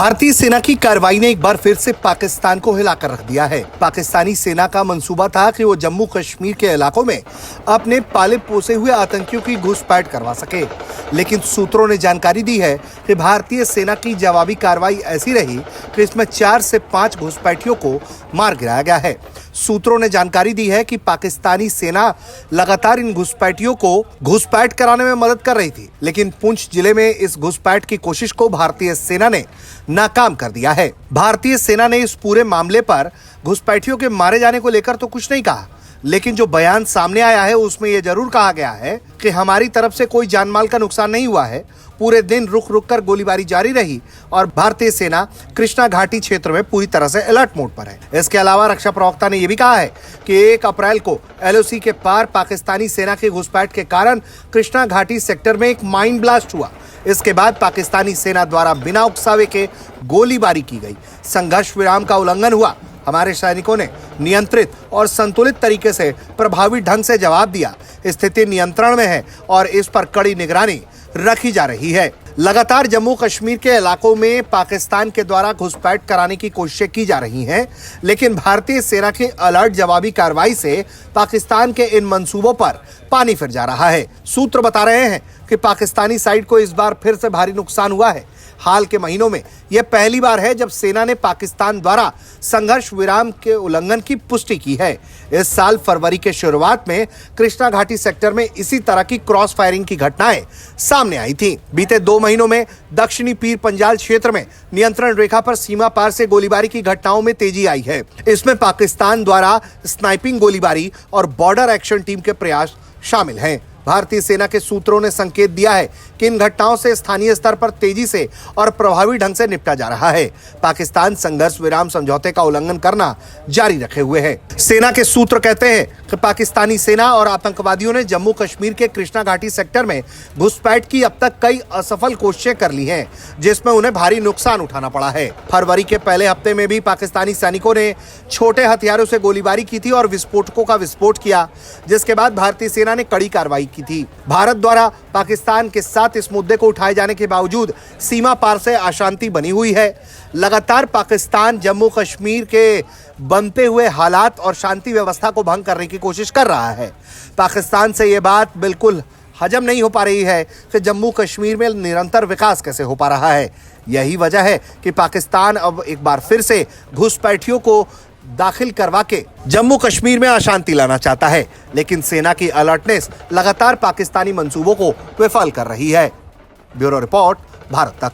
भारतीय सेना की कार्रवाई ने एक बार फिर से पाकिस्तान को हिलाकर रख दिया है। पाकिस्तानी सेना का मंसूबा था कि वो जम्मू कश्मीर के इलाकों में अपने पाले पोसे हुए आतंकियों की घुसपैठ करवा सके, लेकिन सूत्रों ने जानकारी दी है कि भारतीय सेना की जवाबी कार्रवाई ऐसी रही कि इसमें 4 से 5 घुसपैठियों को मार गिराया गया है। सूत्रों ने जानकारी दी है कि पाकिस्तानी सेना लगातार इन घुसपैठियों को घुसपैठ कराने में मदद कर रही थी, लेकिन पुंछ जिले में इस घुसपैठ की कोशिश को भारतीय सेना ने नाकाम कर दिया है। भारतीय सेना ने इस पूरे मामले पर घुसपैठियों के मारे जाने को लेकर तो कुछ नहीं कहा, लेकिन जो बयान सामने आया है उसमें यह जरूर कहा गया है कि हमारी तरफ से कोई जानमाल का नुकसान नहीं हुआ है। पूरे दिन रुक रुक कर गोलीबारी जारी रही और भारतीय सेना कृष्णा घाटी क्षेत्र में पूरी तरह से अलर्ट मोड पर है। इसके अलावा रक्षा प्रवक्ता ने यह भी कहा है कि 1 अप्रैल को LOC के पार पाकिस्तानी सेना की घुसपैठ के कारण कृष्णा घाटी सेक्टर में एक माइन ब्लास्ट हुआ। इसके बाद पाकिस्तानी सेना द्वारा बिना उकसावे के गोलीबारी की गई। संघर्ष विराम का उल्लंघन हुआ। हमारे सैनिकों ने नियंत्रित और संतुलित तरीके से प्रभावी ढंग से जवाब दिया। स्थिति नियंत्रण में है और इस पर कड़ी निगरानी रखी जा रही है। लगातार जम्मू कश्मीर के इलाकों में पाकिस्तान के द्वारा घुसपैठ कराने की कोशिशें की जा रही हैं, लेकिन भारतीय सेना की अलर्ट जवाबी कार्रवाई से पाकिस्तान के इन मंसूबों पर पानी फिर जा रहा है। सूत्र बता रहे हैं कि पाकिस्तानी साइड को इस बार फिर से भारी नुकसान हुआ है। हाल के महीनों में यह पहली बार है जब सेना ने पाकिस्तान द्वारा संघर्ष विराम के उल्लंघन की पुष्टि की है। इस साल फरवरी के शुरुआत में कृष्णा घाटी सेक्टर में इसी तरह की क्रॉस फायरिंग की घटनाएं सामने आई थी। बीते 2 महीनों में दक्षिणी पीर पंजाल क्षेत्र में नियंत्रण रेखा पर सीमा पार से गोलीबारी की घटनाओं में तेजी आई है। इसमें पाकिस्तान द्वारा स्नाइपिंग गोलीबारी और बॉर्डर एक्शन टीम के प्रयास शामिल हैं। भारतीय सेना के सूत्रों ने संकेत दिया है कि इन घटनाओं से स्थानीय स्तर पर तेजी से और प्रभावी ढंग से निपटा जा रहा है। पाकिस्तान संघर्ष विराम समझौते का उल्लंघन करना जारी रखे हुए है। सेना के सूत्र कहते हैं कि पाकिस्तानी सेना और आतंकवादियों ने जम्मू कश्मीर के कृष्णा घाटी सेक्टर में घुसपैठ की अब तक कई असफल कोशिशें कर ली हैं, जिसमें उन्हें भारी नुकसान उठाना पड़ा है। फरवरी के पहले हफ्ते में भी पाकिस्तानी सैनिकों ने छोटे हथियारों से गोलीबारी की थी और विस्फोटकों का विस्फोट किया, जिसके बाद भारतीय सेना ने कड़ी कार्रवाई की थी। भारत द्वारा पाकिस्तान के साथ इस मुद्दे को उठाए जाने के बावजूद सीमा पार से अशांति बनी हुई है। लगातार पाकिस्तान जम्मू कश्मीर के बनते हुए हालात और शांति व्यवस्था को भंग करने की कोशिश कर रहा है। पाकिस्तान से यह बात बिल्कुल हजम नहीं हो पा रही है कि जम्मू कश्मीर में निरंतर विकास कैसे हो पा रहा है। यही वजह है कि पाकिस्तान अब एक बार फिर से घुसपैठियों को दाखिल करवा के जम्मू कश्मीर में अशांति लाना चाहता है, लेकिन सेना की अलर्टनेस लगातार पाकिस्तानी मंसूबों को विफल कर रही है। ब्यूरो रिपोर्ट, भारत तक।